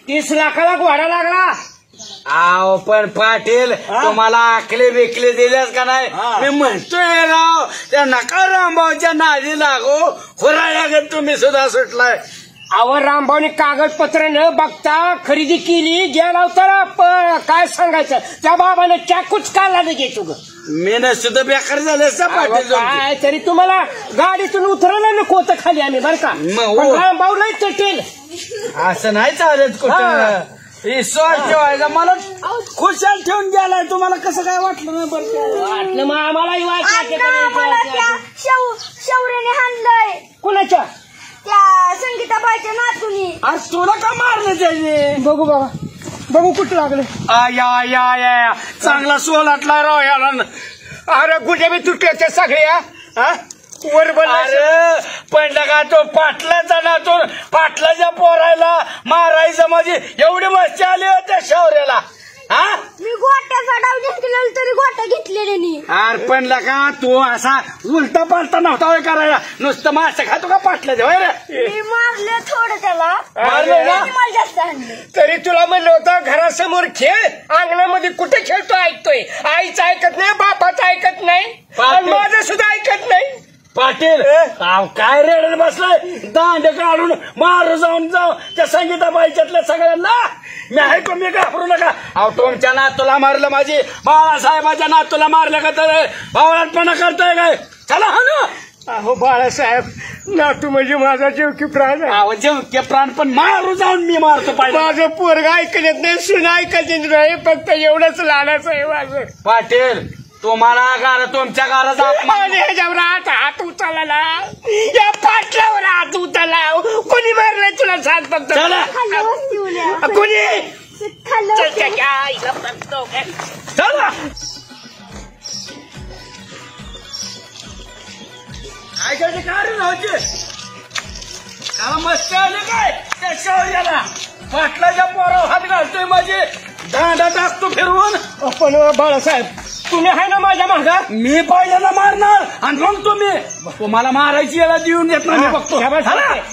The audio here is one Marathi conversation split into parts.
30 लाखाला घोडा लागला. आव पण पाटील तुम्हाला आकले बिकले दिल्यास का नाही? मी म्हणतोय राव त्या नका रामभाऊच्या नादी लागो हुरायागत तुम्ही सुद्धा सुटलाय. अहो रामभाऊने कागदपत्र न बघता खरेदी केली गेला होता. काय सांगायचं त्या बाबाने चाकूच काढला नाही घेतो ग. मी नसतो बेकार झाले पाटील. काय तरी तुम्हाला गाडीतून उतरवलं नको होतं खाली आम्ही बरं का. रामभाऊ नाही चटेल असं नाही चालत कुठं. विश्वास ठेवायचा. मला खुशाल ठेवून गेलाय. तुम्हाला कसं काय वाटलं नाही? बरं वाटलं मग आम्हालाही शौर्याने हाणलंय. कुणाच्या? त्या संगीताबाईच्या नातूनी. आज तुला का मारलं त्याने? बघू बाबा बघू कुठं लागलं. या चांगला सोलाटला राव याला. अरे गुढे बी तुटले ते सगळे वर बोल. अरे पण का तो पाटलाचा ना तो पाटलाच्या पोरायला मारायचं म्हणजे एवढी मस्ती आली होत्या शौर्याला. मी गोट्याचा डाव जिंकलेला तरी गोट्या घेतलेले नाही. अरे पण का तू असा उलटा पालता नव्हता करायला. नुसतं मासे खातो का पाटलाच्या होय रे? मी मारले थोडं त्याला. मारले ना? मला जास्त हाणले. तरी तुला म्हणलं होतं घरासमोर खेळ अंगणामध्ये कुठे खेळतो ऐकतोय. आईचं ऐकत नाही बापाचं ऐकत नाही माझं सुद्धा ऐकत नाही. पाटील काय रेड बसलाय. दांड काढून मारू जाऊन त्या संगीताबाईच्यातल्या सगळ्यांना. मी ऐकू मी घाबरू नका. अहो तुमच्या नातूला मारलं माझी बाळासाहेबाच्या नातूला मारलं का तर भावळाटपणा करताय काय? चला हा ना. अहो बाळासाहेब नातू म्हणजे माझा जीव की प्राण आहे. अहो जीव की प्राण पण मारू जाऊन मी मारतो पाहिजे. माझं पोरग ऐकत नाही सुना ऐकत नाही. फक्त एवढंच लाडाचं आहे माझं. पाटील तुम्हाला तुमच्या घराचा अपमान. ह्याच्यावर हात उचलला या पाटलावर हात उचलला. कोणी मारलंय तुला सांग फक्त. चला कोणी चला ऐकायचे कारण नव्हते. त्याला मस्ती आली काय त्या शौर्याला. पाटलाच्या पोरावर हात घालतोय माझे दांडा टाकतो फिरवून. पण बाळासाहेब तुम्ही आहे ना माझ्या मागा. मी पहिल्याला मारणार आणि मग तुम्हाला मारायची याला देऊन देत नाही. मी बघतो.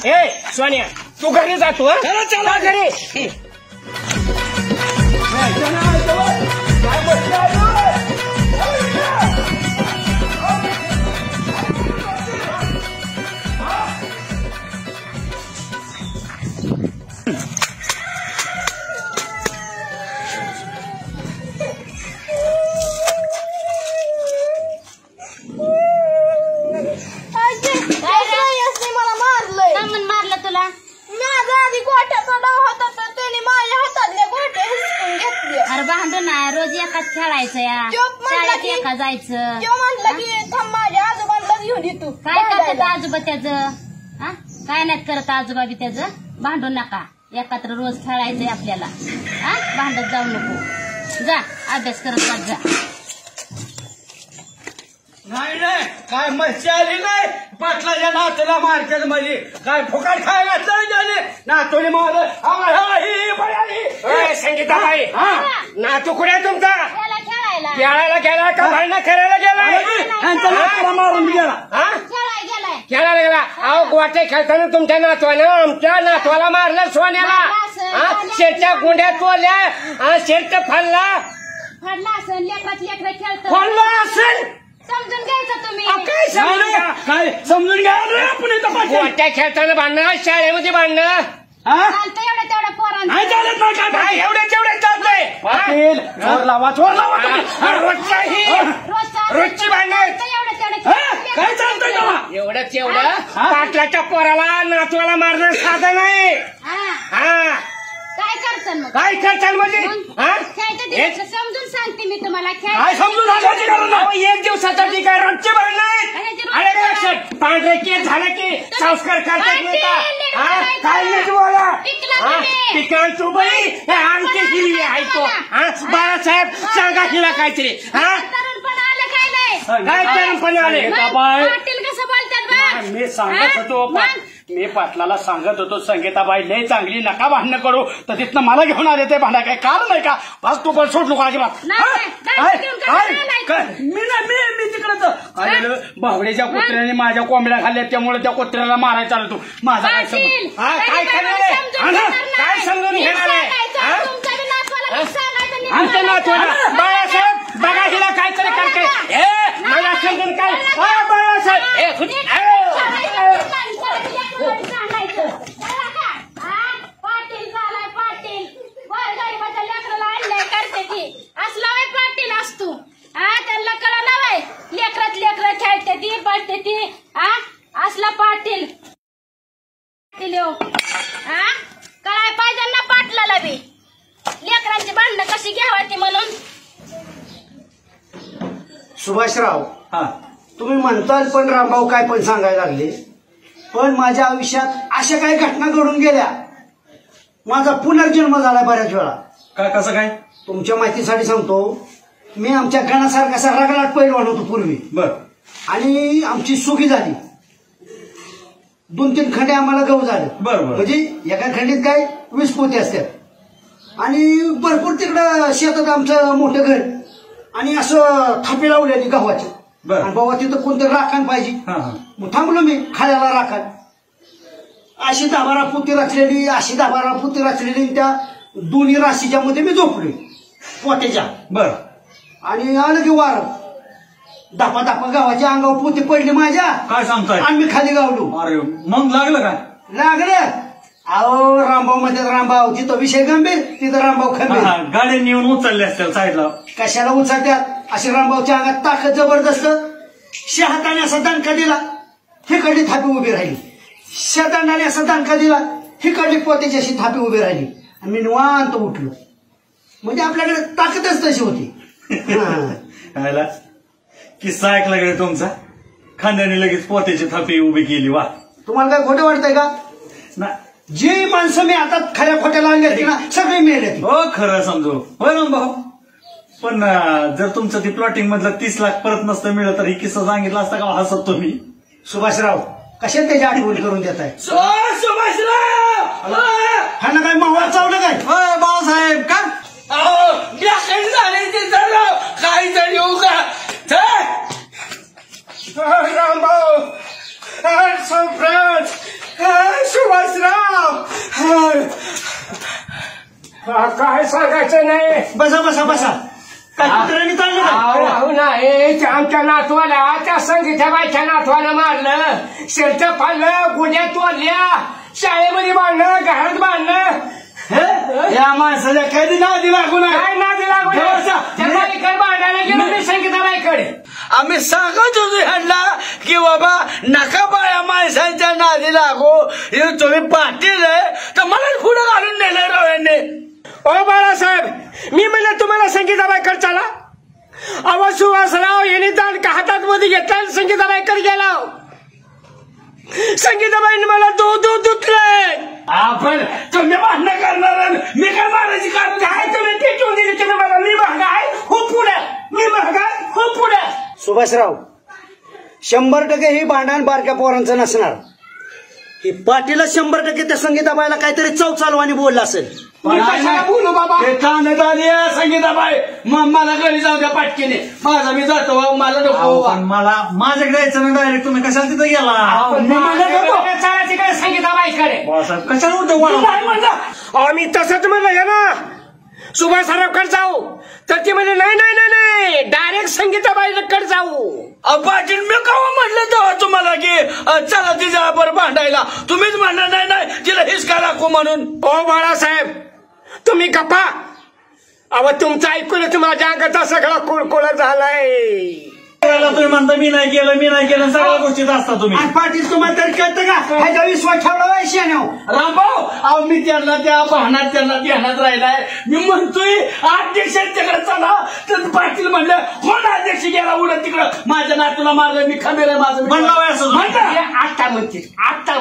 हे सोन्या तू घरी जातो. चला घरी. मारलं तुला. माझा आधी गोट्याचा डाव होता तर त्याने माझ्या हातातल्या गोट्या हिसकून घेतल्या. अरे भांडू ना रोज एकाच खेळायचं या शाळेत एका जायचं. तो म्हटलं की थांब माझ्या आजोबांना घेऊन येतो. काय करतात आजोबा त्याचं? काय नाही करत आजोबा बी त्याचं. भांडू नका एकत्र रोज खेळायचंय आपल्याला. भांडत जाऊ नको. जा अभ्यास करत जा. नाही काय मस्ती आली नाही. पाटलाच्या नातूला मारतात म्हणजे काय फुकाट खाय घातलं त्याने. नातूने मारलं. संगीताबाई नातू कुठे आहे तुमचा? खेळायला खेळायला गेला का भांडणं खेळायला गेलाय? मारून गेला. खेळायला गेला. अहो गोटे खेळताना तुमच्या नातवानं आमच्या नातवाला मारलं सोन्याला. शेरच्या गुंड्या तोडल्या शेरट फाडला असेल लेकरात लेकरं खेळत फाडला असेल. समजून घ्यायचं तुम्ही. काय समजून घ्या आपण इथं गोट्या खेळताना भांडणं शाळेमध्ये भांडणं चालतं एवढ्या तेवढ्या पोरांना. एवढे तेवढे चालतंय. पाटील चोर लावा रोजची भांडणं काय चालतंय त्याला. एवढंच एवढं पाटलाच्या पोराला नातवाला मारणं साधं नाही. काय करतात मग? काय खेळताल म्हणजे खेळायचं दिवस समजून सांगते मी तुम्हाला. काय समजून सांगायची गरज नाही. एक दिवसासाठी काय रोजची भांडणं आहेत. पांढरे केस झाले की संस्कार करतात नाही का? काय नाही बोला पिकां तू बाई आमची हिरवी आहे तो. बाळासाहेब सांगा तिला काहीतरी. तरुणपण आलं काय नाही. काय तरुणपणे आले पाटील कसं बोलतात बघ. मी सांगत होतो मी पाटलाला सांगत होतो संगीताबाई लय चांगली नका भांडणं करू तर तिथनं मला घेऊन आले ते भांडा. काय कारण आहे का? बस तू पण सोड नको अजिबात. मी तिकडे भावड्याच्या कुत्र्याने माझ्या कोंबड्या खाल्ल्या त्यामुळे त्या कुत्र्याला मारायला चालतो. माझा काय काय समजून घेणार आहे? बाळासाहेब बघा हिला काहीतरी करते मला समजून काय बाळासाहेब पाटील झालाय पाटील गरीबाच्या लेकराला आणलंय करते ती असला वय पाटील असतो त्यांना कळा नव्हे लेकरात लेकर खेळते ती बसते ती असला पाटील कळाय पाहिजे ना पाटलाला बी लेकरांची भांडणं कशी घ्यावायची म्हणून. सुभाषराव हा तुम्ही म्हणताल पण रामभाऊ काय पण सांगायला लागले पण माझ्या आयुष्यात अशा काही घटना घडून गेल्या माझा पुनर्जन्म झाला बऱ्याच वेळा. काय कसं काय तुमच्या माहितीसाठी सांगतो मी आमच्या गणासारखा रगलाट पैलवान होतो पूर्वी बर आणि आमची सुखी झाली 2-3 खंडे आम्हाला गहू झाले बर म्हणजे एका खंडीत काय 20 पोते असतात आणि भरपूर तिकडं शेतात आमचं मोठं घर आणि असं थापी लावलेली गव्हाची बर आणि बाबा तिथं कोणतं राखण पाहिजे मग थांबलो मी खाल्याला राखण अशी 10-12 पोती रचलेली अशी 10-12 पोती रचलेली त्या दोन्ही राशीच्या मध्ये मी झोपले पोत्याच्या बर आणि आलं की वार धापा गावाच्या अंगावर पोती पडली माझ्या काय सांगताय आणि मी खाली गावलो. अरे मग लागलं काय लागलं अहो रामभाऊ मध्ये रामभाऊ जिथं विषय गंभीर तिथं रामभाऊ खंबीर. गाडी नेऊन उचलले असतील साईडला कशाला उचलत्यात अशी रामभाऊच्या अंगात ताकद जबरदस्त शहाताने असा दणका दिला हिकडली थापी उभी राहिली शहातांडाने असा दणका दिला हिकडली पोत्याची अशी थापी उभी राहिली आणि मी निवांत उठलो म्हणजे आपल्याकडे ताकदच तशी होती. किस्सा ऐकला गेला तुमचा खांद्याने लगेच पोत्याची थापी उभी केली वा तुम्हाला काय खोटं वाटतंय का ना जी माणसं मी आता खऱ्या खोट्याला आणली असती ना सगळी मेले. हो खरं समजू होय ना भाऊ पण जर तुमचं ती प्लॉटिंग मधलं 30 लाख परत नसतं मिळलं तर ही किस्सा सांगितला असता का हसत तुम्ही. सुभाषराव कशात त्याची आठवण करून देत आहे सुभाषराव हा ना काय मावळा चावलं काय बाळासाहेब का काहीतरी येऊ का रामभाऊ सुभाषराव काय सांगायचं नाही. बसा बसा बसा काय कुत्र्याने चाललं काय? नाही आमच्या नातवाला त्या संगीता बाईच्या नातवाला मारलं शर्ट फाडलं गुन्ह्या तोडल्या शाळेमध्ये बांधणं घरात बांधणं या माणसाच्या कधी नादी लागू नये. काय नादी लागू बाईकडे बांधायला गेलो मी संगीताबाईकडे आम्ही सांगत होतो ह्यांना की बाबा नका बाया माणसांच्या नादी लागो तुम्ही पाटील आहे तर मला पुढे घालून नेलंय राव यांनी. ओ बाळासाहेब मी म्हणलं तुम्हाला संगीताबाईकडे चला अहो सुभाषराव यांनी दांडका हातात मध्ये घेतला संगीताबाईकडे गेला संगीताबाईने मला दूध धुतलंय. आपण तुम्ही भांडणं करणार मी काय मारायची कारण काय तुम्ही टिकून दिली तुम्ही मला मी महाग आहे हो पुढे मी महाग आहे हो पुढे. सुभाषराव 100% ही भांडण बारक्या पोरांचं नसणार की पाटीला 100% त्या संगीताबाईला काहीतरी चौचालवानी बोलला असेल. बोलू बाबा कानात आली संगीताबाई मग मला घरी जाऊ द्या पाटकीने माझा मी जातो मला नको मला माझ्याकडे यायचं ना डायरेक्ट तुम्ही कशाला तिथे गेला तिकडे संगीताबाईकडे कशाला होतं आम्ही तसंच म्हणलं हे ना सुभाषरावकडे जाऊ तर ती म्हणजे नाही डायरेक्ट संगीताबाईकडे जाऊ. पाटील मी केव्हा म्हटलं तेव्हा तुम्हाला की चला तिच्या बरोबर भांडायला तुम्हीच म्हणणार नाही तिला हिसका दाखवू म्हणून. ओ बाळासाहेब तुम्ही गप्पा अहो तुमचं ऐकूनच माझ्या अंगाचा सगळा कुळकुळ झालाय. तुम्ही म्हणता मी नाही केलं सगळ्या गोष्टीत असता तुम्ही. पाटील तुम्हाला तरी कळतं का ह्याचा विश्वास ठेवला व्हायशी रामभाऊ अहो मी त्यांना त्या भांडणात त्यांना ध्यानात राहिलाय मी म्हणतोय अध्यक्षांच्याकडे चला तर पाटील म्हणलं कोण अध्यक्ष गेला उडत तिकडं माझ्या नातूला मारलं मी खमेर माझं आता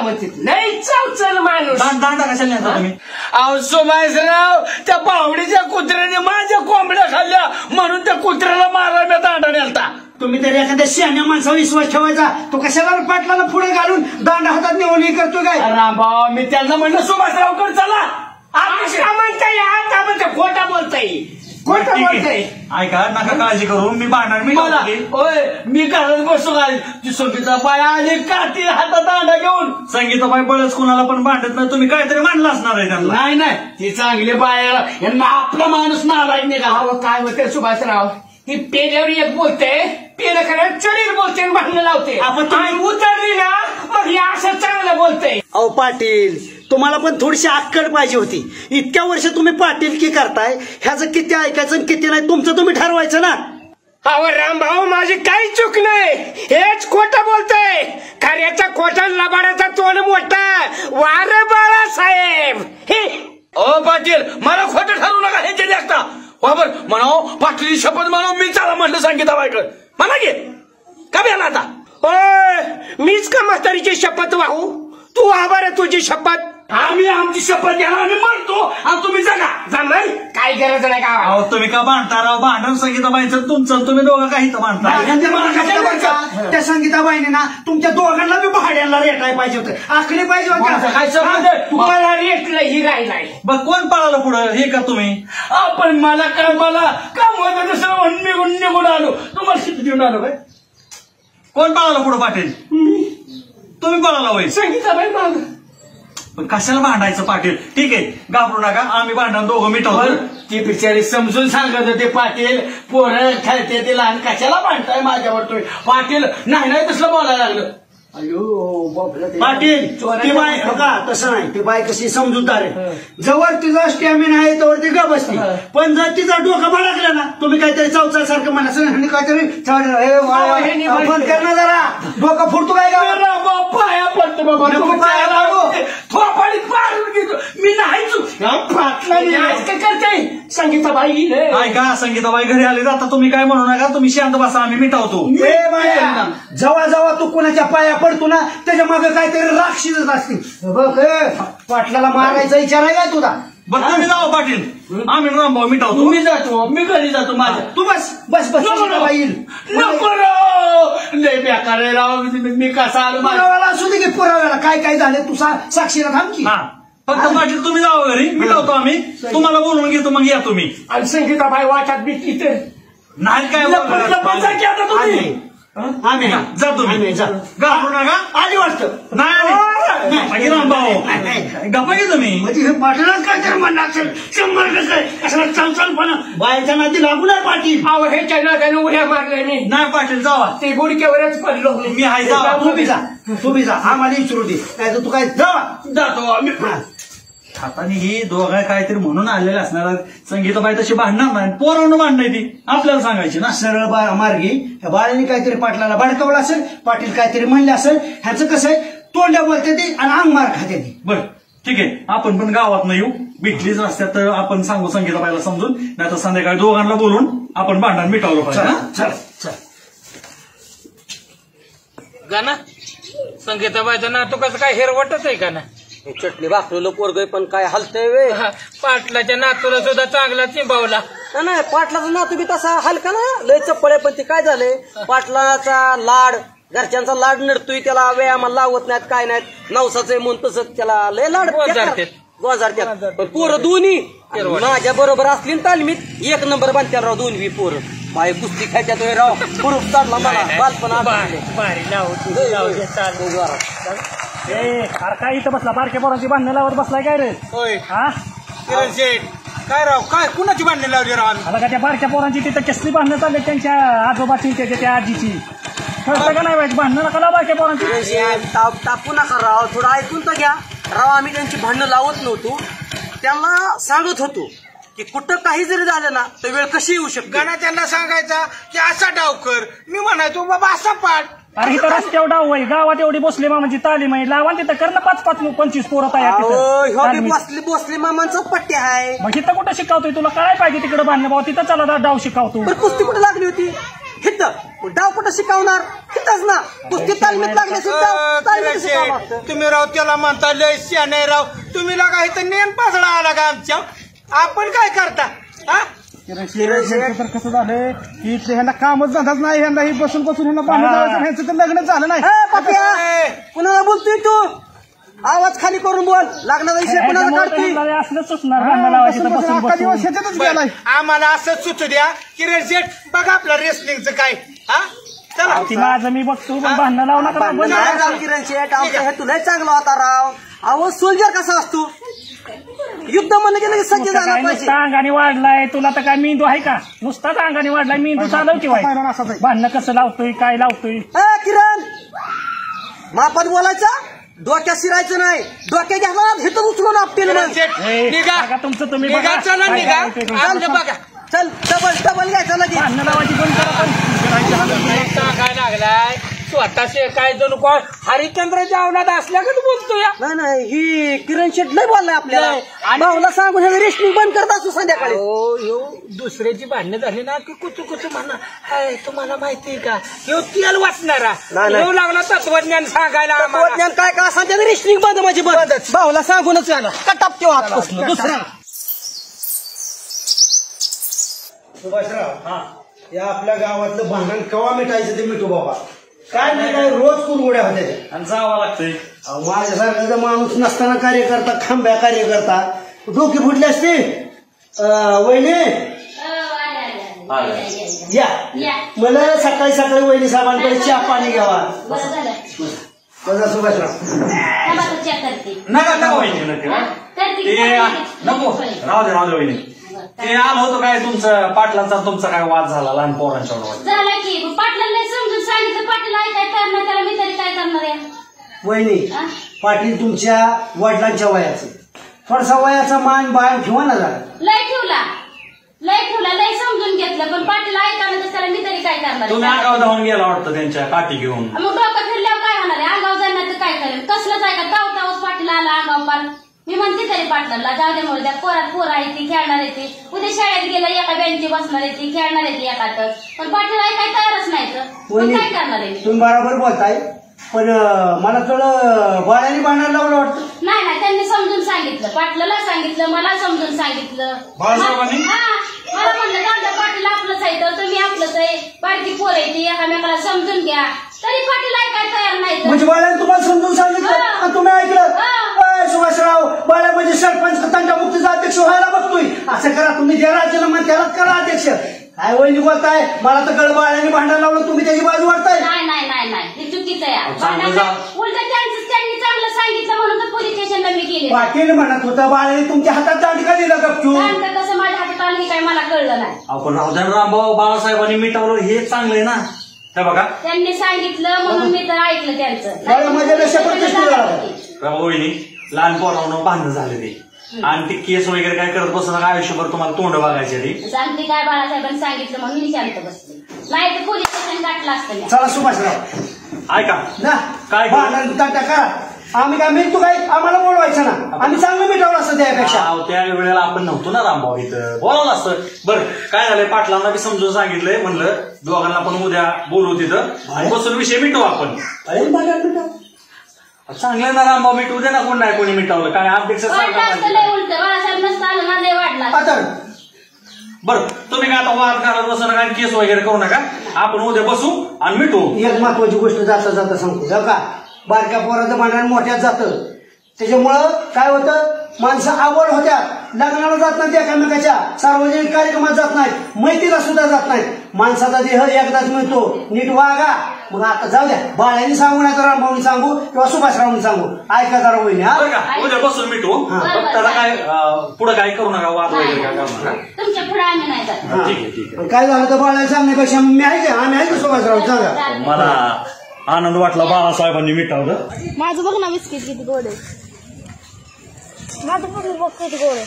म्हणते नाही चल माणूस दांडा कशाला नेता तुम्ही. अहो सुभाषराव त्या पावडीच्या कुत्र्याने माझ्या कोंबड्या खाल्ल्या म्हणून त्या कुत्र्याला मारला मी दांडा नेलता. तुम्ही तरी एखाद्या शहाण्या माणसावर विश्वास ठेवायचा तो कशाला पाटलाला पुढे घालून दांडा हातात नेऊन हे करतो काय. रामभाऊ मी त्यांना म्हणलं सुभाषरावकडे चला आता म्हणताय आता म्हणते खोटा बोलताय खोटं बोलतोय. ऐका नका काळजी करू मी भांडण मी मला ओय मी घरात बसतो काय ती संगीताबाई आली काठी हातात दांडा घेऊन. संगीताबाई बळच कुणाला पण भांडत नाही तुम्ही काहीतरी मांडलं असणार आहे त्यांना. नाही नाही ती चांगली बाया यांना आपला माणूस नालायक नाही का. अहो काय होते सुभाषराव ही पेल्यावर एक बोलते पेलं करायला चढील बोलते आणि भांडणं लावते आपण तुम्ही- आणि उतरली ना मग हे असं चांगलं बोलते. अहो पाटील तुम्हाला पण थोडीशी अक्कड पाहिजे होती. इतक्या वर्ष तुम्ही पाटीलकी करताय ह्याचं किती ऐकायचं आणि किती नाही तुमचं तुम्ही ठरवायचं ना. अहो रामभाऊ माझी काही चूक नाही हेच खोटं बोलतोय. कार्याचा खोटा लबाडाचा तोंड मोठा वार बाळासाहेब हे. ओ पाटील मला खोटं ठरवू नका ह्याच्या देखता. बाबर म्हणाव पाटली शपथ म्हणाव मी चला म्हटलं संगीताबाईकडे म्हणा घे का बेला आता. होय मीच का म्हातारीची शपथ वाहू तू आभार तुझी शपथ. आम्ही आमची शपथ घ्यायला आम्ही म्हणतो आणि तुम्ही जगा जमणार काय गरज नाही का. अहो तुम्ही का भांडता राव भांडण संगीताबाईचं तुमचं तुम्ही दोघं काही तर भांडता. त्या संगीताबाईने ना तुमच्या दोघांना बी भाड्याला रेटाय पाहिजे होतं आखली पाहिजे होती. काय संबंध आहे? तुम्हाला रेटलं ही राहिलाय. बघ कोण पळालं पुढं हे का तुम्ही. आपण मला काम होतं दुसरं निघून आलो तुम्हाला शिकू देऊन आलो काय. कोण पळालं पुढं पाटील तुम्ही पळाला होय. संगीताबाई माग पण कशाला भांडायचं पाटील. ठीक आहे घाबरू नका आम्ही भांडण दोघं मिटवतो. ती बिचारी समजून सांगत होते पाटील पोरं खेळते ते लहान कशाला भांडताय माझ्यावर तुम्ही. पाटील नाही तसलं बोलायला लागलं. अयो पाटील ती बाय का तसं नाही ती बाय कशी समजूतदार आहे. जवळ तिचा स्टॅमिना आहे तोवर ती ग बसते पण जर तिचा डोकं भडकलं ना तुम्ही काहीतरी चौचार सारखं म्हणायचं काहीतरी बंद कर ना जरा डोकं फुटतो काय का पाया पडतो बाबा नको पाया पडू. थोपाडीत मारून घेतो मी नाही करते संगीताबाई ऐका संगीताबाई घरी आले आता तुम्ही काय म्हणू नका तुम्ही शांत बसा आम्ही मिटवतो. ए बाया जेव्हा जेव्हा तू कुणाच्या पाया पडतो ना त्याच्या मागे काहीतरी राक्षसच असतील. बघ पाटलाला मारायचा विचार आहे काय तुझा. बरं तुम्ही जाओ पाटील आम्ही रामभाऊ मिटवतो. मी जातो मी घरी जातो माझ्या. तू बस बस बस येईल नको राव लय बेकार आहे राव मी कसा आलो माझ्या. पुराव्याला असू दे की पुराव्याला काय काय झाले तू साक्षीला थांब की. हा फक्त पाटील तुम्ही जाओ घरी मिटवतो आम्ही तुम्हाला बोलवून घेतो मग या तुम्ही. आणि संगीताबाई वाटात बिटली तर नाही काय लपत जा की आता तुम्ही. आम्ही जा तुम्ही घाबरू नका. आधी वाटतं नाही रामभाऊ गप्पा घे तुम्ही. म्हणजे हे पाटलाच काय तर म्हणणार असेल 100% असं चमचमपणा बायच्या नादी लागू नाही पाटील. अहो ह्याच्या नादाने उड्या मारल्या मी नाही पाटील जावा ते गुडक्यावरच पडलो मी आहे जावा. तू बी जा आम्हाला विचारू दे नाही तर तू काय जातो आम्ही. हाताने ही दोघं काहीतरी म्हणून आलेले असणार. संगीताबाई तशी भांडणार नाही पोरांना भांडणार ती आपल्याला सांगायची ना. सरळ मार्गी बाळाने काहीतरी पाटलाला भडकवलं असेल पाटील काहीतरी म्हणले असेल ह्याचं कसं आहे तोंड्या बोलते ते आणि अंग मार खाते ते. बर ठीक आहे आपण पण गावात नाही येऊ भेटलीच रस्त्यात तर आपण सांगू संगीताबाईला समजून नाही तर संध्याकाळी दोघांना बोलून आपण भांडण मिटवलं पाहिजे. चल चल गाना संगीताबाईचं नातू कसं काय हिरवटच आहे का ना. चटणी भाकरीला पोरगय पण काय हलतंय वे. पाटलाच्या नातूला सुद्धा चांगला चिंबावला. नाही पाटलाचा नातू बी तसा हलका ना लय चप्पळ आहे पण ते काय झालंय पाटलाचा लाड घरच्यांचा लाड नडतोय त्याला व्यायामाला लावत नाहीत काय नाहीत नवसाचं म्हणून तसंच त्याला लय लाड गोजारतात. पण पोरं दोन्ही माझ्या बरोबर असली ना तालमीत 1 नंबर बांधत्याला राव दोन्ही पोरं. माय कुस्ती खेळत्यात राव पुरुष चढला मला बालपण काय इथं बसला बारक्या पोरांची भांडणं लावत बसलाय काय रे. होय हा किरण शेठ काय राव काय कुणाची भांडणी लावली राव आम्ही. मला का त्या बारक्या पोरांची तिथं कसली भांडणं चालली त्यांच्या आजोबाची त्या आजीची कळतं का नाही व्हायची भांडणं नका लावा बारक्या पोरांची. टाकू नका राव थोडं ऐकून तर घ्या राव. आम्ही त्यांची भांडणं लावत नव्हतो त्यांना सांगत होतो की कुठं काही जरी झालं ना तर वेळ कशी येऊ शकते. गाणा त्यांना सांगायचा की असा डाव कर मी म्हणायचो बाबा असा पाठ. अरे इथं रस्त्यावर डाव आहे गावात एवढी बसली मामाची तालीम आहे लावा तिथं कर ना 5-25 पोरं तयार. भोसले मामांचा पट्टी आहे. मग इथं कुठं शिकवतोय तुला काय पाहिजे तिकडे बांधणं भाऊ तिथं चला डाव शिकवतो. कुस्ती कुठे लागली होती हिथं डाव कुठं शिकवणार हिथंच ना कुस्ती तालमीत लागली. तुम्ही राव त्याला म्हणता लय नाही राव तुम्ही लागा इथं नेम पासळा आला का आमच्या आपण काय करता. तर कसं झालंय की ह्यांना कामच झालंच नाही ह्यांना बसून ह्यांना भांडण ह्यांचं तर लग्नच झालं नाही. कुणाला बोलतोय तू आवाज खाली करून बोल. लग्नाचा विषय कुणाला काढते? असलं सुचणार भांडण लावायची तर बसून अख्खा दिवस बसून. ह्याच्यातच गेलाय. आम्हाला असं सुचू द्या की रेसेट बघा आपलं रेसलिंगचं काय. हा चला ती माझं मी बघतो पण भांडण लावू नका भांडण नाही राव किरण शेठ. आमचा हे तुला चांगला होता राव. अहो सोल्जर कसा असतो? युद्ध म्हणलं गेलं की सज्ज काय झाला पाहिजे. नुसता अंगाने वाढलाय तुला तर काय मेंदू आहे का? नुसताच अंगाने वाढलाय मेंदू चालव की भांडणं कसं लावतोय काय लावतोय? ए किरण मापात बोलायचं, डोक्यात शिरायचं नाही. डोक्यात घ्यायला हे तर उचलून आपटेल मग. निघा बघा तुमचं तुम्ही निघा बघा. चला काय निघा करायचंय ते. आमचं बघा. चल डबल घ्यायचं लगेच. भांडणं लावायची बंद करा पण. काय लागलाय स्वतःचे काय जणू काय हरिश्चंद्राच्या अवलाद असल्या का तू बोलतो या. नाही नाही ही किरण शेठ लय बोललाय आपल्याला. भाऊला सांगून हे रेशनिंग बंद करत असतो संध्याकाळी. दुसऱ्याची भांडणं झाली ना की कुचू कुचू म्हणणार. तुम्हाला माहितीये का ह्यो तेल वाचणारा ह्यो लागला तत्वज्ञान सांगायला आम्हाला. तत्वज्ञान काय काय सांगते रेशनिंग बंद माझी बंद. भाऊला सांगूनच आला कटाप तेव्हा हातपासून दुसरा. सुभाषराव या आपल्या गावातलं भांडण केव्हा मिटायचं ते मिटू बाबा. काय नाही काय रोज कुरगुड्या होत्या. आणि जावं लागतंय. माझ्यासारखा माणूस नसताना कार्यकर्ता खांब्या कार्यकर्ता डोकी फुटली असते. वहिनी या मला सकाळी सकाळी वहिनी साहेबांकडे चहा पाणी घ्यावा. बरं झालं. बघा सुभाषराव थांबा तर चेक करते. नका नका वहिनी नका. करते की ते करते? नको राहू दे वहिनी. ते आलं होतं काय तुमचं पाटलांचा तुमचा काय वाद झाला लहान पोरांच्या झाला की पाटलांना समजून सांगितलं. पाटील ऐकाय करणार त्याला मी तरी काय करणार आहे. वहिनी हा? पाटील तुमच्या वडिलांच्या वयाचं थोडासा वयाचा मान बाण ठेवा ना जरा. लय समजून घेतलं पण पाटील ऐका ना त्याला मी तरी काय करणार तुम्ही आहे. आगाव धावून गेला वाटतं त्यांच्या काठी घेऊन. मग डोकं फिरल्यावर काय होणार आहे. अंगाव जाणार तर काय करेल. कसलंच आहे का तावतावच पाटील आला अंगाव पार. मी म्हणते तरी पाटलांना जाऊ दे म्हणून द्या. पोरात पोरं आहे ती खेळणार आहे ती. उद्या शाळेत गेलं एका बेंची बसणार आहे ती खेळणार आहे ती एकातच. पण पाटील ऐकाय तयारच नाही तर मग काय करणार आहे. तुम्ही बरोबर बोलताय पण मला थोडं बाळाने बांधायला लावलं वाटतं. नाही त्यांनी समजून सांगितलं. पाटलाला सांगितलं मला समजून सांगितलं. बाळासाहेबांनी? मला म्हणलं दादा पाटील आपलंच आहे तर तुम्ही आपलंच आहे. बारकी पोर आहे ती एकामेकाला समजून घ्या. तरी पाटील ऐकाय तयार नाही तर. म्हणजे बाळाने तुम्हाला समजून सांगितलं आणि तुम्ही ऐकलं. सुभाषराव बाळा म्हणजे सरपंच तंटामुक्तीचा अध्यक्ष व्हायला बघतोय. असं करा तुम्ही ज्या राजीनामा त्यालाच करा अध्यक्ष. काय वहिनी बोलताय. मला तर कळ बाळाने भांडायला लावलं तुम्ही त्याची बाजू वाढताय. नाही हे चुकीचं आहे. उलट त्यांनी चांगलं सांगितलं म्हणून तर पोलीस स्टेशनला मी गेले. पाटील म्हणत होतं बाळाने तुमच्या हातात दांडका दिला गपचूप. कसं माझ्या हातात आलं हे काय मला कळलं नाही. आपण रामभाऊ बाळासाहेबांनी मिटवलं हे चांगलंय ना. त्या बघा त्यांनी सांगितलं म्हणून मी तर ऐकलं त्यांचं. बरं, माझ्या लक्षात प्रतिष्ठित झालं. वहिनी लहान पोरावरून भांडणं झाले ते आणि ते केस वगैरे काय करत बसू नका. आयुष्यभर तुम्हाला तोंड बघायचे ते. सांगते काय बाळासाहेबांनी सांगितलं म्हणून मी शांत बसले. नाही तर पोलीस स्टेशन गाठलं असतं. चला सुभाषराव ऐका ना काय भांडण दांडा करा. आम्ही काय मिळतो काय आम्हाला बोलवायचं ना. आम्ही चांगलं मिटवलं असतं त्यापेक्षा. त्या वेळेला आपण नव्हतो ना रामभाऊ इथं बोलावलं असतं. बरं काय झालंय पाटलांना बी समजून सांगितलंय म्हणलं दोघांना पण उद्या बोलू तिथं आणि बसून विषय मिटवू आपण. चांगलं ना रामभाऊ मिटवू दे ना. कोण नाही कोणी मिटवलं काय अध्यक्ष वाढलं असतं लय उलट. बाळासाहेब नसतं आलं ना लय वाढला. आता बरं तुम्ही काय आता वाद घालत बसू नका केस वगैरे करू नका. आपण उद्या बसू आणि मिटवू. एक महत्वाची गोष्ट जाता जाता सांगतो का. बारक्या पोराचं भांडण मोठ्यात जातं. त्याच्यामुळं काय होतं माणसं आवड होत्या. लग्नाला जात नाहीत एकामेकाच्या. सार्वजनिक कार्यक्रमात जात नाहीत. मैत्रीला सुद्धा जात नाहीत. माणसाचा देह एकदाच मिळतो. नीट वागा. मग आता जाऊ द्या बाळ्यांनी सांगू नाही तर रामभाऊनी सांगू किंवा सुभाषरावनी सांगू. ऐका जरा होईन. बरं का उद्या बसून मिटवू. त्याला काय पुढे काय करू नका वाद वगैरे काय करू नका. तुमच्या पुढे आम्ही नाही जात. ठीक आहे. काय झालं तर बाळाला सांगण्यापेक्षा मी आहे का आम्ही आहे का सुभाषराव सांगा. मला आनंद वाटला बाळासाहेबांनी मिटवलं. माझं बघ ना बिस्किट किती गोड आहे. माझं बघ किती गोड आहे.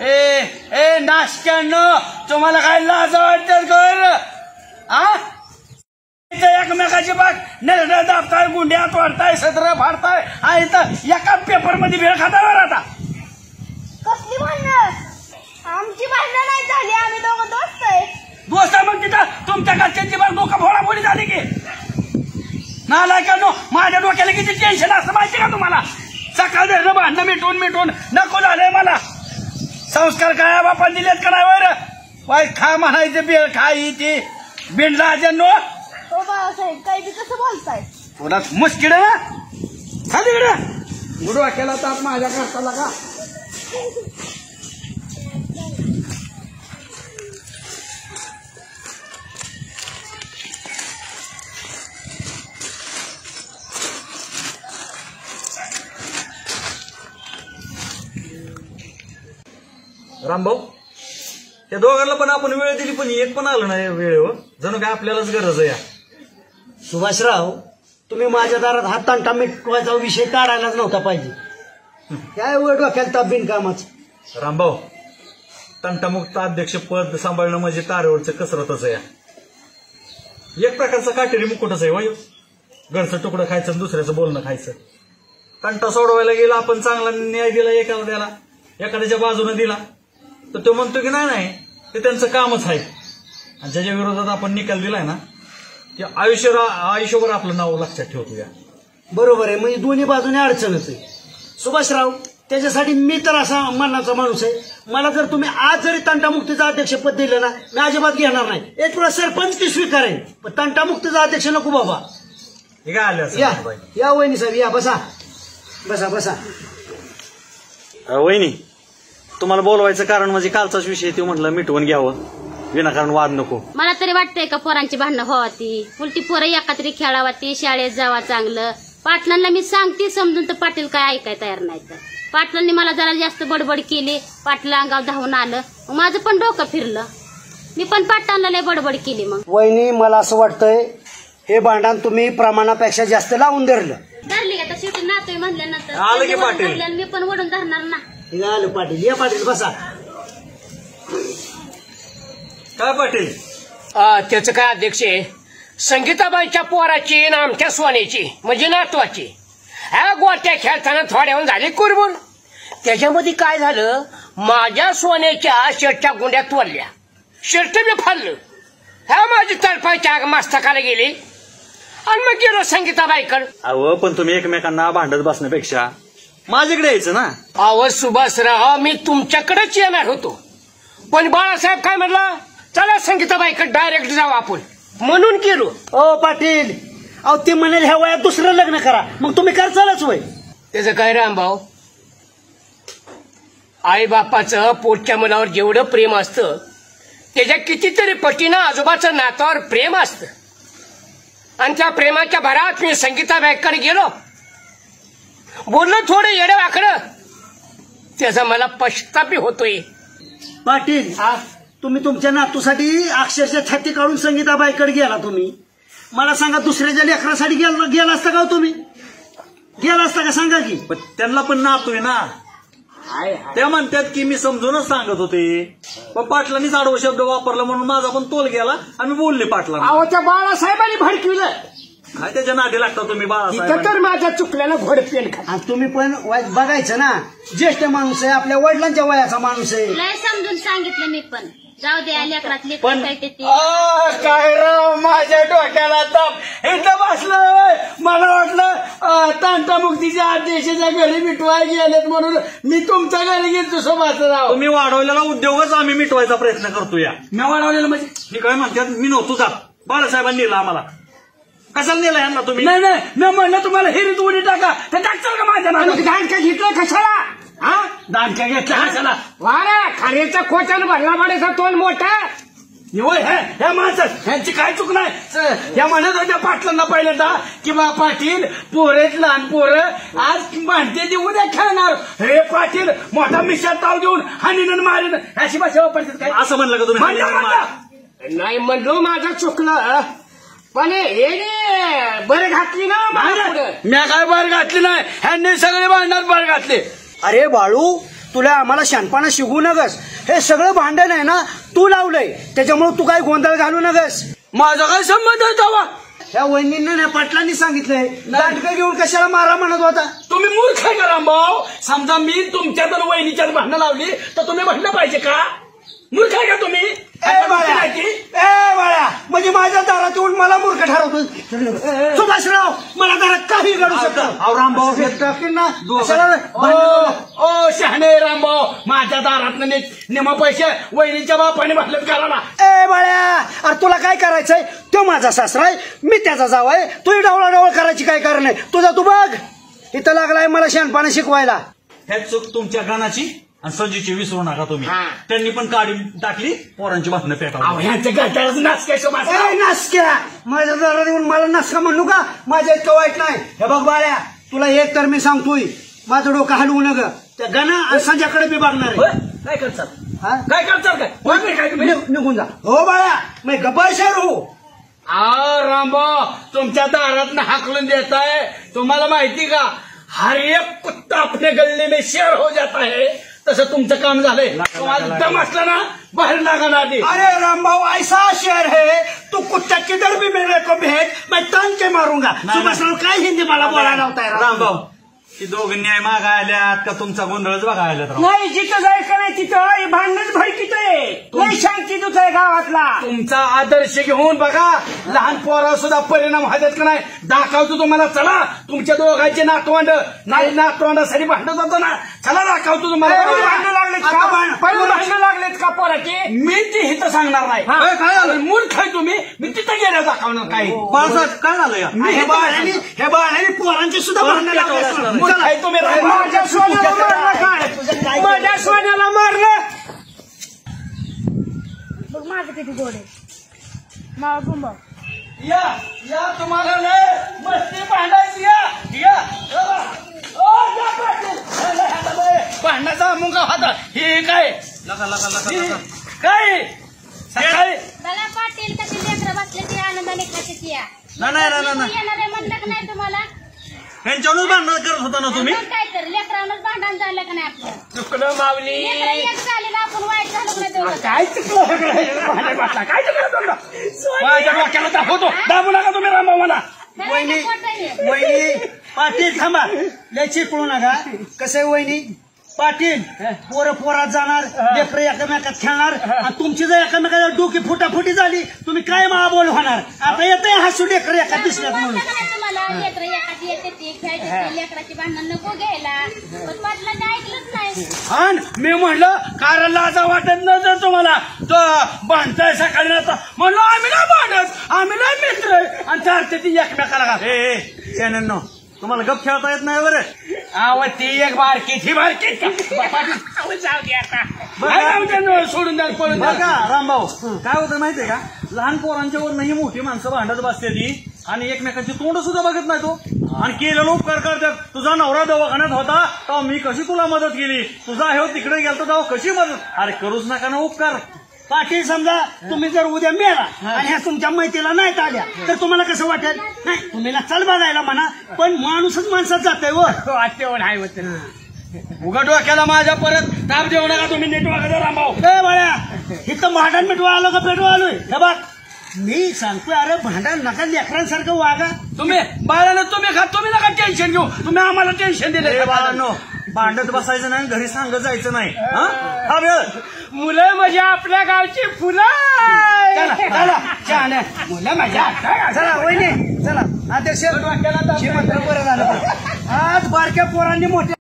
ए नाश्त्यानो तुम्हाला काय लाज वाटत कर. एकमेकाची बाग नरडा दाबताय गुंड्या तोडताय सत्र फाडताय आणि एका पेपर मध्ये भेळ खातावर आता. कसली भांडणं. आमची भांडणं नाही झाली. आम्ही दोघं दोस्त आहे. दोस्त मग तिथं तुमच्या घरच्यांची बाग डोकं फोडाफोडी झाली की नालायकांनो. माझ्या डोक्याला किती टेन्शन असतं माहिती का तुम्हाला. सकाळ धरणं भांडणं मिटून नको झालंय मला. संस्कार काय बापान दिलेत का नाही वर. वाय खा म्हणायचं बेळ खाई ती बिनराजांनो हो बाळासाहेब काही बी कसं बोलताय पुन्हा मुश्किल ना खालीकडे गुडवा केला ताप माझ्या करताला का रामभाऊ त्या दोघांना पण आपण वेळ दिली पण एक पण आलं नाही वेळेवर जणू काय आपल्यालाच गरज आहे. सुभाषराव तुम्ही माझ्या दारात हा तंटा मिटवायचा विषय काढायलाच नव्हता पाहिजे. काय वर डोक्याला ताप बिनकामाच. रामभाऊ तंटामुक्त अध्यक्ष पद सांभाळणं म्हणजे तारेवरचं कसरतच आहे. एक प्रकारचा काटेरी मुकुटच आहे वय. घरचं तुकडं खायचं आणि दुसऱ्याचं बोलणं खायचं. तंटा सोडवायला गेला आपण चांगला न्याय दिला एकाला त्याला एखाद्याच्या बाजूने दिला तर तो म्हणतो की नाही ते त्यांचं कामच आहे. आणि ज्याच्या विरोधात आपण निकाल दिलाय ना ते आयुष्यभर आपलं नाव लक्षात ठेवतो. या बरोबर आहे. म्हणजे दोन्ही बाजूने अडचणच आहे. सुभाषराव त्याच्यासाठी मी तर असा मनाचा माणूस आहे. मला जर तुम्ही आज जरी तंटामुक्तीचं अध्यक्षपद दिलं ना मी अजिबात घेणार नाही. एक वेळा सरपंच ती स्वीकारेन पण तंटामुक्तीचा अध्यक्ष नको बाबा. हे काय आलं या या वहिनी साहेब या बसा बसा बसा. वहिनी तुम्हाला बोलवायचं कारण म्हणजे कालचाच विषय ते म्हटलं मिटवून घ्यावं विनाकारण वाद नको. मला तरी वाटतंय का पोरांची भांडणं व्हावी उलटी पोरं एकत्री खेळावा ती शाळेत जावा चांगलं. पाटलांना मी सांगते समजून तर पाटील काय ऐकाय तयार नाही. तर पाटलांनी मला जरा जास्त बडबड केली पाटला अंगावर धावून आलं माझं पण डोकं फिरलं. मी पण पाटलांना लय बडबड केली. मग वहिनी मला असं वाटतंय हे भांडण तुम्ही प्रमाणापेक्षा जास्त लावून धरलं. धरली का तर शेवटी नातोय आलं की म्हणल्यानंतर पाटील? मी पण ओढून धरणार ना. आलं पाटील या पाटील बसा. काय पाटील त्याचं काय अध्यक्ष आहे संगीताबाईच्या पोराची आणि आमच्या सोन्याची म्हणजे नातवाची ह्या गोट्या खेळताना थोड्याहून झाली कुरबुर. त्याच्यामध्ये काय झालं माझ्या सोन्याच्या शर्टच्या गुंड्या तोडल्या शर्ट मी फाडलं ह्या माझी तळपायच्या मस्तकाला गेली आणि मग गेलो संगीताबाईकडे. अहो पण तुम्ही एकमेकांना भांडत बसण्यापेक्षा माझ्याकडे यायचं ना. अहो सुभाषराव मी तुमच्याकडेच येणार होतो पण बाळासाहेब काय म्हणला चला संगीताबाईकडे डायरेक्ट जाऊ आपण म्हणून गेलो. ओ पाटील अहो ते म्हणाल ह्या वयात दुसरं लग्न करा मग तुम्ही करचालच वय. त्याचं काय रामभाऊ आई बापाचं पोटच्या मुलावर जेवढं प्रेम असतं त्याच्या कितीतरी पटीनं आजोबाचं नातावर प्रेम असतं. आणि त्या प्रेमाच्या भरात मी संगीताबाईकडे गेलो बोललो थोडं येडं वाकडं त्याचा मला पश्चातापही होतोय. पाटील तुम्ही तुमच्या नातूसाठी अक्षरशः छाती काढून संगीताबाईकडे गेला. तुम्ही मला सांगा दुसऱ्याच्या लेकरासाठी गेला असता का तुम्ही गेला असता का सांगा की. पण त्यांना पण नातोय ना त्या म्हणतात की मी समजूनच सांगत होते पण पाटलांनीच आडवा शब्द वापरला म्हणून माझा पण तोल गेला आणि बोलले पाटला. अहो त्या बाळासाहेबांनी भडकविलं काय त्याच्या नादी लागता तुम्ही बाळासाहेब. तर माझ्या चुकल्यानं घोडपेन खा. आणि तुम्ही पण बघायचं ना ज्येष्ठ माणूस आहे आपल्या वडिलांच्या वयाचा माणूस आहे. लय समजून सांगितलं मी पण जाऊ दे लेकरातले पण ते काय राव माझ्या डोक्याला ताप इथं बसलं. मला वाटलं तंटामुक्तीच्या अध्यक्षाच्या घरी मिटवाय गेलेत म्हणून मी तुमच्या घरी गेलो सुभाषराव. तुम्ही वाढवलेला उद्योगच आम्ही मिटवायचा प्रयत्न करतोया. मी वाढवलेलं म्हणजे मी काय म्हणतात मी नव्हतो जात बाळासाहेबांनी नेला आम्हाला. कशाला नेला यांना तुम्ही. नाही नाही मी म्हणलं तुम्हाला हिरीत उडी टाका तर टाकचाल का माझ्या नावानं? दांडका घेतलं कशाला हा दांडक्या घेतल्या कशाला वारा खारेचा खोचानं भरला पाडायचा तोल मोठा. निवळ ह्या माणसात ह्यांची काय चूक नाही. या म्हणत होत्या पाटलांना पहिल्यांदा की बा पाटील पोरेत लहान पोरं आज भांडते ती उद्या खेळणार. हे पाटील मोठा मिशात ताव देऊन हानीनं मारीन ह्याची भाषा वापरतात काय असं म्हणलं का तुम्ही. नाही म्हणलो माझं चुकलं पण हे बरं घातली ना माझ्या मी काय बाहेर घातली नाही ह्यांनी सगळे भांडणात बाहेर घातले. अरे बाळू तुला आम्हाला शानपणा शिकवू नगस. हे सगळं भांडण आहे ना तू लावलंय त्याच्यामुळे तू काय गोंधळ घालू नगस. माझा काय संबंध आहे तेव्हा. ह्या वहिनींना पाटलांनी सांगितलंय दांडकं घेऊन कशाला मारा म्हणत होता. तुम्ही मूर्ख आहे का रामभाऊ. समजा मी तुमच्यात वहिनीच्यात भांडणं लावली तर तुम्ही भांडणं पाहिजे का. मूर्ख आहे का तुम्ही. ए बाळा म्हणजे माझ्या दारात येऊन मला मूर्ख ठरवतो सुभाषराव मला दारात काही घडू शकतो रामभाऊ ना ओ शहाणे रामभाऊ माझ्या दारात निमा पैसे वहिनीच्या बापाने म्हटलं करायला. ए बाळ्या अरे तुला काय करायचंय तो माझा सासरा आहे मी त्याचा जावाय तू डावळाडावळ करायची काय कारण आहे तुझा तू बघ इथं लागलाय मला शहाणपणा शिकवायला. ह्या चूक तुमच्या गाण्याची आणि संजीची विसरू नका तुम्ही. त्यांनी पण काढी टाकली पोरांची भांडणं पेटावली. नासक्या माझ्या दारात येऊन मला नासका म्हणू का माझ्या इतकं वाईट नाही. हे बघ बाळ्या तुला एक तर मी सांगतोय माझं डोकं हलवू नका त्या गाणं आणि संध्याकडे मी बघणार आहे. काय करतात काय करतात निघून जा. हो बाळ्या मी गप्पाशार हो. रामभाऊ तुमच्या दारात हाकलून देताय तुम्हाला माहिती का हर एक कुत्ता अपने गल्ले में शेर हो जाता है तसं तुमचं काम झालंय. तुम्हाला दम असला ना बाहेर लागा ना आधी. अरे रामभाऊ ऐसा शेर है तू कुत्ता किधर भी मेरे को भेज मैं तान के मारूंगा. सुभाषराव काय हिंदी मला बोलायला होता रामभाऊ ती दोघं न्याय मागा आल्यात का तुमचा गोंधळच बघा आल्यात. नाही जिथं जायचं नाही तिथं भांडणच भडकीत आहे नाही शांती दुख आहे गावातला. तुमचा आदर्श घेऊन बघा लहान पोरा सुद्धा परिणाम व्हायचं का नाही दाखवतो तुम्हाला. चला तुमच्या दोघांचे नातवंड नाही नातवंडासाठी भांडत होतो ना चला दाखवतो तुम्हाला. भांडणं लागलेत का भांडणं लागलेत का पोराचे मी ती हिथं सांगणार नाही. काय झालं मूर्ख आहे तुम्ही मी तिथं गेल्या दाखवणार काही काय झालं या हे बाळाने पोरांची सुद्धा भांडणं लागली. तुम्ही माझ्या सोन्याला मारलं काय माझ्या सोन्याला मारलं बघ माझं किती गोड आहे मावा गुंब या तुम्हाला लय मस्ती भांडायची या भांडणाचा मुंगा होता हे काय काय सकाळी मला पाटील कधी लेकरं बसले ते आनंदाने खाते या नाही येणार आहे म्हणलं का नाही तुम्हाला ह्यांच्यावरूनच भांडण करत होता ना तुम्ही. मग काय तर लेकरांनाच भांडण झालं का नाही आपलं चुकलं माऊली लेकरं एक झाले ना आपण वाईट झालं का नाही तेवढं. काय चुकलं काय चुकलं माझ्या डोक्याला दाखवतो दाबू नका तुम्ही रामभाऊ मला. वहिनी वहिनी पाटील थांबा लय चिपळू नका कसं आहे वहिनी पाटील पोरं पोरात जाणार लेकरं एकमेकात खेळणार आणि तुमची जर एकमेकाला डोकी फुटाफुटी झाली तुम्ही काय महाबोल होणार. आता येतंय हसू लेकर एका दिसण्यात म्हणून तुम्हाला लेकरं एखादी येते ती खेळायची लेकराची भांडण नको घ्यायला पण पाटलांनी ऐकलंच नाही. आणि मी म्हणलं कारण लाजा वाटत न जर तुम्हाला बांधताय सकाळी आता म्हणलं आम्ही नाही भांडत आम्ही नाही मित्र आणि चालते ती एकमेकाला चॅनल तुम्हाला गप खेळता येत नाही बरं. आव ती एक बारकी ही बारकी जाऊ दे आता सोडून द्या पळून बघा रामभाऊ काय होतं माहितीये का लहान पोरांच्यावर नाही मोठी माणसं भांडत बसलेली आणि एकमेकांची तोंड सुद्धा बघत नाही तो आणि केलेलं उपकार करतात. तुझा नवरा दवाखान्यात होता तेव्हा मी कशी तुला मदत केली तुझा हे तिकडे गेलतो तेव्हा कशी मदत अरे करूच नका ना उपकार. पाटील समजा तुम्ही जर उद्या मेला आणि ह्या तुमच्या मैत्रीला नाहीत आल्या तर तुम्हाला कसं वाटेल. नाही तुम्ही ना चल बघायला म्हणा पण माणूसच माणसात जातंय व तेवढं आहे होतं उगा डोक्याला माझ्या परत ताप देऊ नका तुम्ही नीट वागा रामभाऊ. ए बाळ्या इथं भांडण मिटवा आलो का पेटवा आलोय हे बघ मी सांगतोय अरे भांडण नका लेकरांसारखं वागा. तुम्ही बाळानं तुम्ही नका टेन्शन घेऊ तुम्ही आम्हाला टेन्शन दिले. बाळांनो भांडत बसायचं नाही घरी सांगत जायचं नाही. हा वेळ मुलं म्हणजे आपल्या गावची फुलं चला मुलं माझ्या चला वहिनी चला आदर्श बरं झालं आज बारक्या पोरांनी मोठ्या